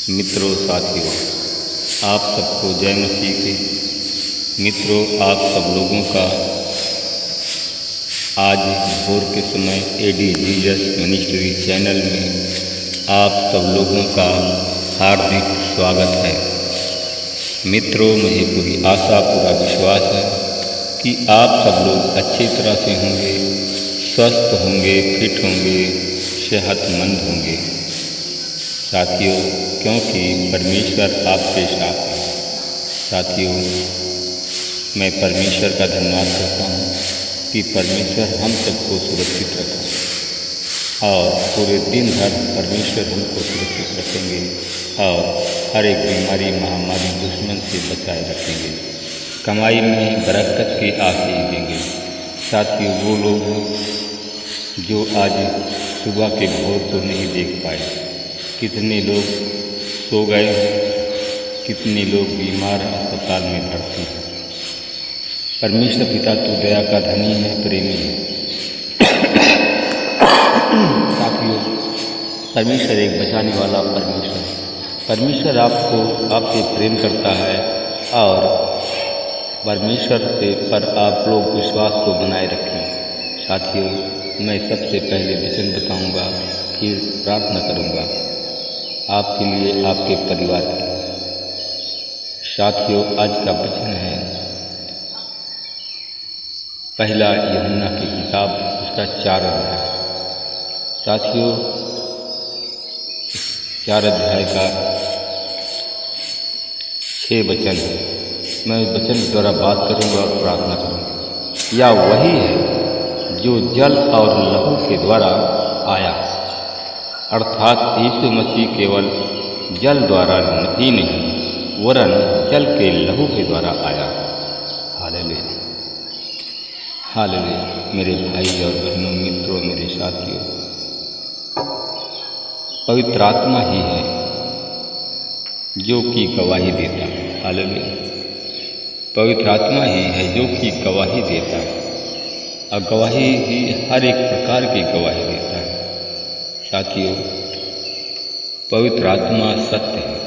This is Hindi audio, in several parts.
मित्रों, साथियों, आप सबको जय मसीह की। मित्रों, आप सब लोगों का आज भोर के समय एडी जीसस मिनिस्ट्री चैनल में आप सब लोगों का हार्दिक स्वागत है। मित्रों, मुझे पूरी आशा पूरा विश्वास है कि आप सब लोग अच्छी तरह से होंगे, स्वस्थ होंगे, फिट होंगे, सेहतमंद होंगे। साथियों, क्योंकि परमेश्वर आपके साथ है। साथियों, मैं परमेश्वर का धन्यवाद करता हूँ कि परमेश्वर हम सबको सुरक्षित रखा और पूरे दिन भर परमेश्वर हमको सुरक्षित रखेंगे और हर एक बीमारी, महामारी, दुश्मन से बचाए रखेंगे। कमाई में बरकत की आशीष देंगे। साथियों, वो लोग जो आज सुबह के भोर को नहीं देख पाए, कितने लोग सो गए, कितने लोग बीमार अस्पताल में भर्ती हैं। परमेश्वर पिता तो दया का धनी है, प्रेमी है। साथियों, परमेश्वर एक बचाने वाला परमेश्वर है। परमेश्वर आपसे प्रेम करता है और परमेश्वर से पर आप लोग विश्वास को बनाए रखें। साथियों, मैं सबसे पहले वचन बताऊंगा, फिर प्रार्थना करूंगा आपके लिए, आपके परिवार के लिए। साथियों, आज का वचन है पहला यूहन्ना की किताब, उसका 4 अध्याय। साथियों, 4 अध्याय का 6 वचन है। मैं वचन द्वारा बात करूंगा और प्रार्थना करूंगा। या वही है जो जल और लहू के द्वारा आया, अर्थात यीशु मसीह केवल जल द्वारा ही नहीं वरन जल के लहू के द्वारा आया। Hallelujah, hallelujah. मेरे भाई और बहनों, मित्रों, मेरे साथियों, पवित्र आत्मा ही है जो कि गवाही देता है। हालेलुया। पवित्र आत्मा ही है जो कि गवाही देता है और गवाही ही हर एक प्रकार की गवाही देता है। साथियों, पवित्र आत्मा सत्य है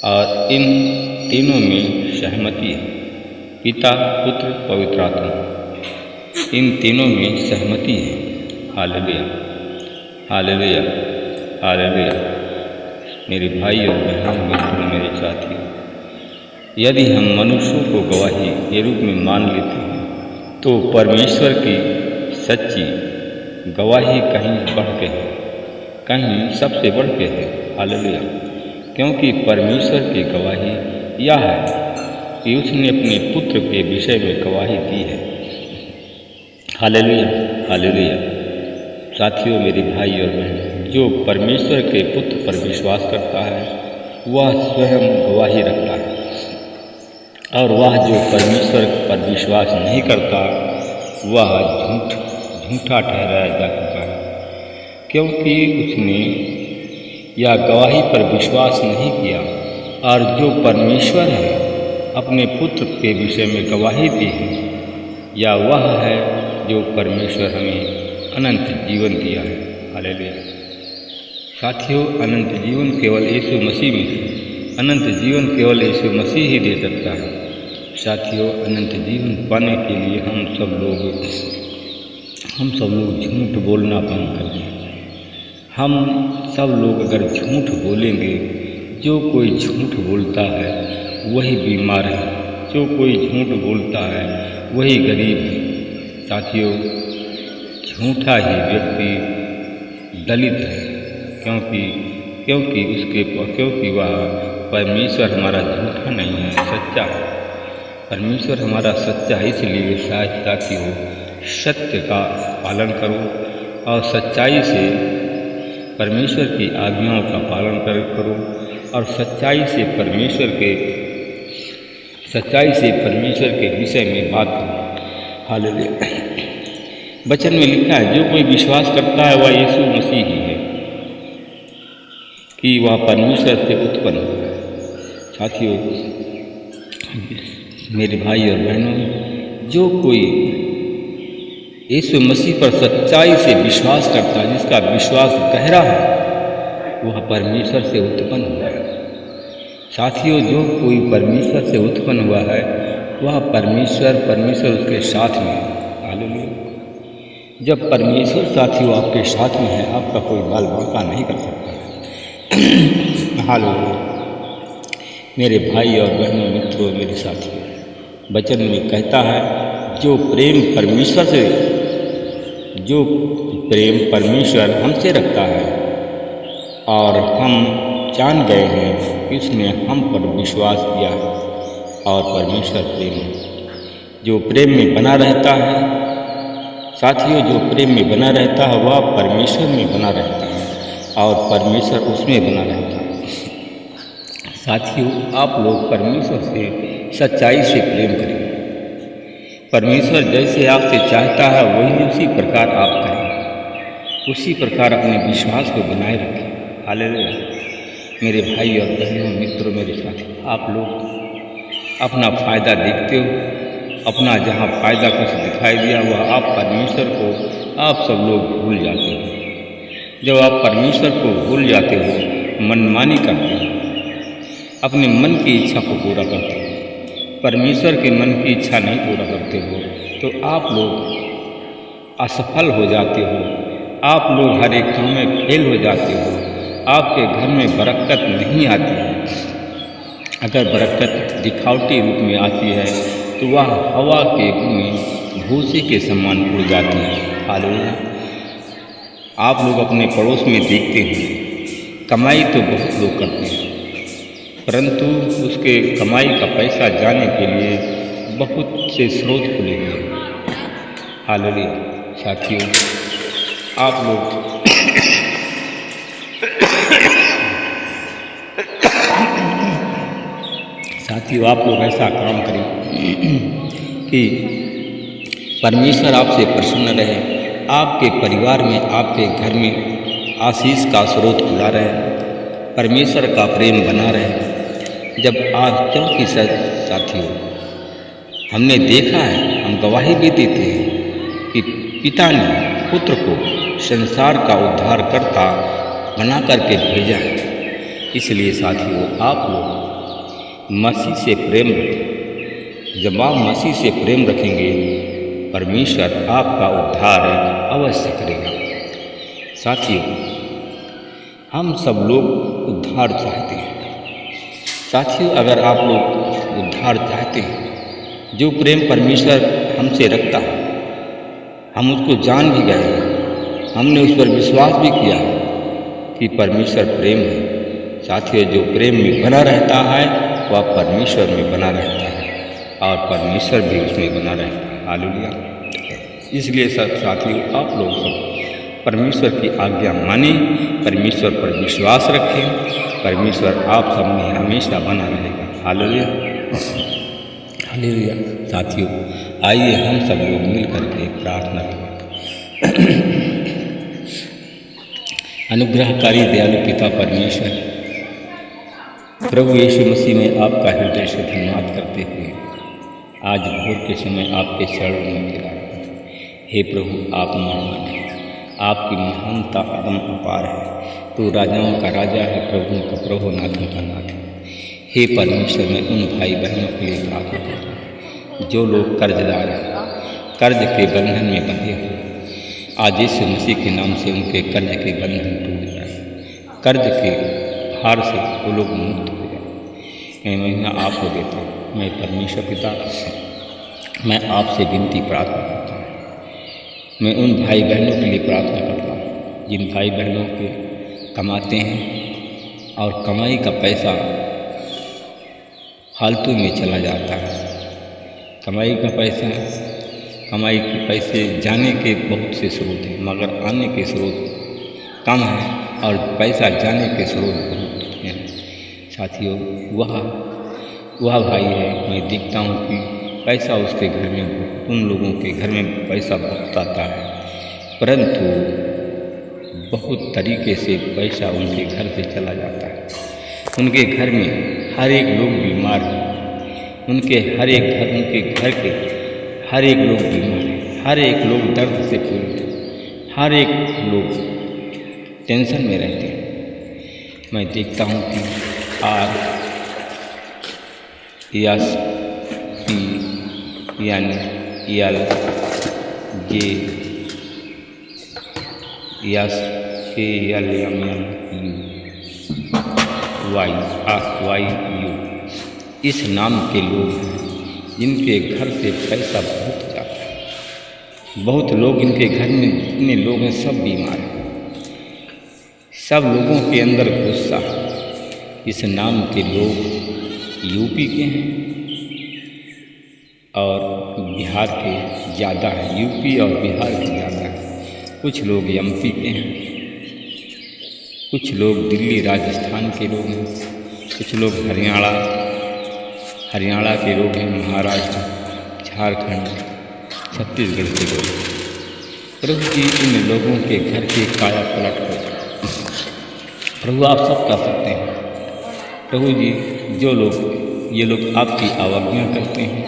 और इन तीनों में सहमति है। पिता, पुत्र, पवित्र आत्मा, इन तीनों में सहमति है। Hallelujah, hallelujah, hallelujah. मेरे भाई और बहनों, मित्रों, मेरे साथियों, यदि हम मनुष्यों को गवाही के रूप में मान लेते हैं तो परमेश्वर की सच्ची गवाही कहीं बढ़ के है, कहीं सबसे बढ़ के है। हालेलुया। क्योंकि परमेश्वर की गवाही यह है कि उसने अपने पुत्र के विषय में गवाही दी है। Hallelujah, hallelujah. साथियों, मेरे भाई और बहन, जो परमेश्वर के पुत्र पर विश्वास करता है वह स्वयं गवाही रखता है और वह जो परमेश्वर पर विश्वास नहीं करता वह झूठा ठहराया जा चुका है, क्योंकि उसने या गवाही पर विश्वास नहीं किया। और जो परमेश्वर है अपने पुत्र के विषय में गवाही दी है, या वह है जो परमेश्वर हमें अनंत जीवन दिया है। हालेलुया। साथियों, अनंत जीवन केवल यीशु मसीह में है। अनंत जीवन केवल यीशु मसीह ही दे सकता है। साथियों, अनंत जीवन पाने के लिए हम सब लोग झूठ बोलना बंद कर दें। हम सब लोग अगर झूठ बोलेंगे, जो कोई झूठ बोलता है वही बीमार है, जो कोई झूठ बोलता है वही गरीब है। साथियों, झूठा ही व्यक्ति दलित है, क्योंकि वह परमेश्वर हमारा झूठा नहीं है, सच्चा है। परमेश्वर हमारा सच्चा है, इसलिए साथियों, सत्य का पालन करो और सच्चाई से परमेश्वर की आज्ञाओं का पालन करो और सच्चाई से परमेश्वर के विषय में बात करो। हालेलुया। वचन में लिखा है, जो कोई विश्वास करता है वह यीशु मसीह ही है कि वह परमेश्वर से उत्पन्न हुआ है। साथियों, मेरे भाई और बहनों, जो कोई यीशु मसीह पर सच्चाई से विश्वास करता है, जिसका विश्वास गहरा है, वह परमेश्वर से उत्पन्न हुआ है। साथियों, जो कोई परमेश्वर से उत्पन्न हुआ है वह परमेश्वर उसके साथ में है। हालेलुया। जब परमेश्वर साथियों आपके साथ में है, आपका कोई बाल बांका नहीं कर सकता। हालेलुया। मेरे भाई और बहनों, मित्रों, मेरे साथियों, वचन में कहता है जो प्रेम परमेश्वर हमसे रखता है और हम जान गए हैं कि उसने हम पर विश्वास किया है और परमेश्वर प्रेम है। जो प्रेम में बना रहता है साथियों, जो प्रेम में बना रहता है वह परमेश्वर में बना रहता है और परमेश्वर उसमें बना रहता है। साथियों, आप लोग परमेश्वर से सच्चाई से प्रेम करें। परमेश्वर जैसे आपसे चाहता है वही उसी प्रकार आप करें, उसी प्रकार अपने विश्वास को बनाए रखें। हालेलुया। मेरे भाई और बहनों, मित्रों, मेरे साथियों, आप लोग अपना फ़ायदा देखते हो, अपना जहाँ फ़ायदा कुछ दिखाई दिया वह आप परमेश्वर को आप सब लोग भूल जाते हो। जब आप परमेश्वर को भूल जाते हो, मनमानी करते हो, अपने मन की इच्छा को पूरा करते हो, परमेश्वर के मन की इच्छा नहीं पूरा करते हो, तो आप लोग असफल हो जाते हो। आप लोग हर एक काम में फेल हो जाते हो। आपके घर में बरकत नहीं आती है। अगर बरकत दिखावटी रूप में आती है तो वह हवा के में भूसे के समान उड़ जाती है। हालेलुया। आप लोग अपने पड़ोस में देखते हैं, कमाई तो बहुत लोग करते हैं, परंतु उसके कमाई का पैसा जाने के लिए बहुत से स्रोत खुले हुए हैं। हालेलुया। साथियों, आप लोग ऐसा काम करें कि परमेश्वर आपसे प्रसन्न रहे, आपके परिवार में, आपके घर में आशीष का स्रोत खुला रहे, परमेश्वर का प्रेम बना रहे। जब आज क्योंकि साथियों हमने देखा है, हम गवाही भी देते हैं कि पिता ने पुत्र को संसार का उद्धार करता बना करके भेजा है। इसलिए साथियों, आप लोग मसीह से प्रेम रखें। जब आप मसीह से प्रेम रखेंगे, परमेश्वर आपका उद्धार अवश्य करेगा। साथियों, हम सब लोग उद्धार चाहते हैं। साथियों, अगर आप लोग उद्धार चाहते हैं, जो प्रेम परमेश्वर हमसे रखता है, हम उसको जान भी गए हैं, हमने उस पर विश्वास भी किया कि परमेश्वर प्रेम है। साथियों, जो प्रेम में बना रहता है वह परमेश्वर में बना रहता है और परमेश्वर भी उसमें बना रहता है। हालेलुया। इसलिए सब साथियों, आप लोग सब परमेश्वर की आज्ञा माने, परमेश्वर पर विश्वास रखें, परमेश्वर आप सब में हमेशा बना रहेगा। हालेलुया। हालेलुया। साथियों, आइए हम सब लोग मिल करके प्रार्थना करें। अनुग्रहकारी दयालु पिता परमेश्वर, प्रभु यीशु मसीह में आपका हृदय से धन्यवाद करते हुए आज भोर के समय आपके चरणों में गिरा। हे प्रभु, आप महान हैं, आपकी महानता अदम अपार है। तू राजाओं का राजा है, प्रभुओं का प्रभु, नाथों का नाथ है। हे परमेश्वर, मैं उन भाई बहनों के लिए प्रार्थना करता हूँ जो लोग कर्जदार हैं, कर्ज के बंधन में बंधे हुए। आज यीशु मसीह के नाम से उनके कर्ज के बंधन टूट जाए, कर्ज के भार से वो लोग मुक्त हो जाए। मैं महिमा आपको देता हूँ। मैं परमेश्वर पिता, मैं आपसे विनती प्रार्थना करता हूँ। मैं उन भाई बहनों के लिए प्रार्थना करता हूँ जिन भाई बहनों के कमाते हैं और कमाई का पैसा फालतू में चला जाता है। कमाई के पैसे जाने के बहुत से स्रोत हैं, मगर आने के स्रोत कम हैं और पैसा जाने के स्रोत बहुत हैं। साथियों, वह भाई है, मैं देखता हूँ कि पैसा उसके घर में, उन लोगों के घर में पैसा बहुत आता है, परंतु बहुत तरीके से पैसा उनके घर से चला जाता है। उनके घर में हर एक लोग बीमार हैं, उनके घर के हर एक लोग बीमार हैं, हर एक लोग दर्द से पीड़ित हैं, हर एक लोग टेंशन में रहते हैं। मैं देखता हूँ कि R S T N L J S K L M N U Y U इस नाम के लोग हैं जिनके घर से पैसा बहुत जाता है। बहुत लोग इनके घर में जितने लोग हैं सब बीमार हैं। सब लोगों के अंदर गुस्सा। इस नाम के लोग यूपी के हैं और बिहार के ज़्यादा हैं। यूपी और बिहार के ज़्यादा हैं। कुछ लोग एमपी के हैं, कुछ लोग दिल्ली राजस्थान के लोग हैं, कुछ लोग हरियाणा के लोग हैं, महाराष्ट्र, झारखंड, छत्तीसगढ़ के लोग हैं। प्रभु जी इन लोगों के घर के काया पलट हो जाए। प्रभु आप सब कर सकते हैं। प्रभु जी ये लोग आपकी अवज्ञा करते हैं,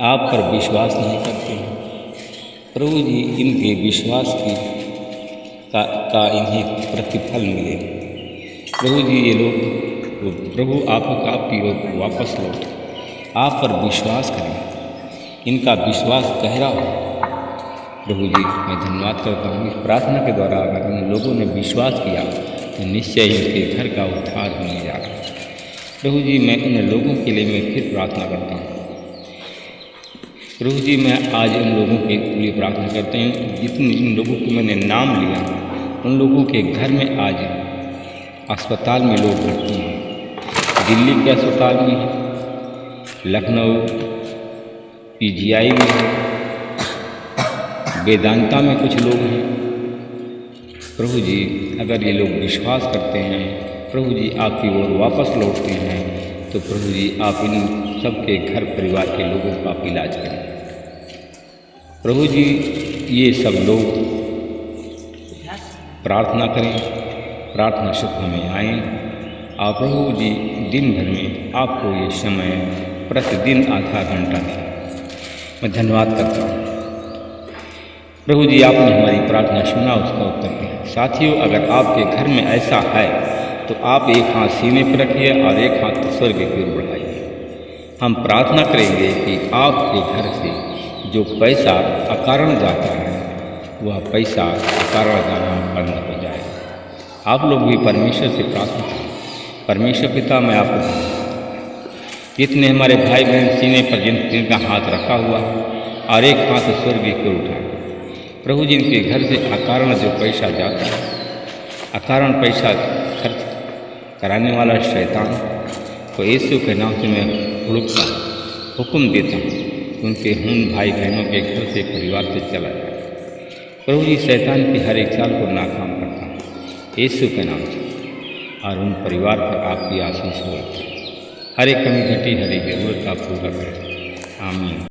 आप पर विश्वास नहीं करते हैं, प्रभु जी इनके विश्वास का इन्हें प्रतिफल मिले। प्रभु जी ये लोग प्रभु आपकी ओर वापस लौट, आप पर विश्वास करें, इनका विश्वास गहरा हो। प्रभु जी मैं धन्यवाद करता हूँ। इस प्रार्थना के द्वारा अगर इन लोगों ने विश्वास किया तो निश्चय इनके घर का उद्धार होने जा रहा है। प्रभु जी मैं इन लोगों के लिए मैं फिर प्रार्थना करता हूँ। प्रभु जी मैं आज इन लोगों के लिए प्रार्थना करते हैं जितने इन लोगों को मैंने नाम लिया, उन लोगों के घर में आज अस्पताल में लोग भर्ती हैं। दिल्ली के अस्पताल में है, लखनऊ पीजीआई में है, वेदांता में कुछ लोग हैं। प्रभु जी अगर ये लोग विश्वास करते हैं, प्रभु जी आपकी ओर वापस लौटते हैं, तो प्रभु जी आप इन सबके घर परिवार के लोगों का आप इलाज करें। प्रभु जी ये सब लोग प्रार्थना करें, प्रार्थना सभा में आएँ और प्रभु जी दिन भर में आपको ये समय प्रतिदिन आधा घंटा दें। मैं धन्यवाद करता हूँ। प्रभु जी आपने हमारी प्रार्थना सुना, उसका उत्तर दिया। साथियों अगर आपके घर में ऐसा है तो आप एक हाथ सीने पर रखिए और एक हाथ स्वर्ग की ओर बढ़ाइए। हम प्रार्थना करेंगे कि आपके घर से जो पैसा अकारण जाता है वह पैसा अकारण जाना बंद हो जाए। आप लोग भी परमेश्वर से प्रार्थना करें। परमेश्वर पिता मैं आपको कितने हमारे भाई बहन सीने पर जिनका हाथ रखा हुआ है और एक हाथ स्वर्ग की ओर उठाए। प्रभु जी इनके घर से अकारण जो पैसा जाता है, अकारण पैसा खर्च कराने वाला शैतान को यीशु के नाम से मैं हुड़कता हुक्म देता हूँ, उनके उन भाई बहनों के घर से परिवार से चला जाए। प्रभु जी शैतान की हर एक चाल को नाकाम करता हूँ यीशु के नाम से, और उन परिवार पर आपकी आशीष हो। हर एक कमी घटी हर एक जरूरत आप पूरा करें। आमीन।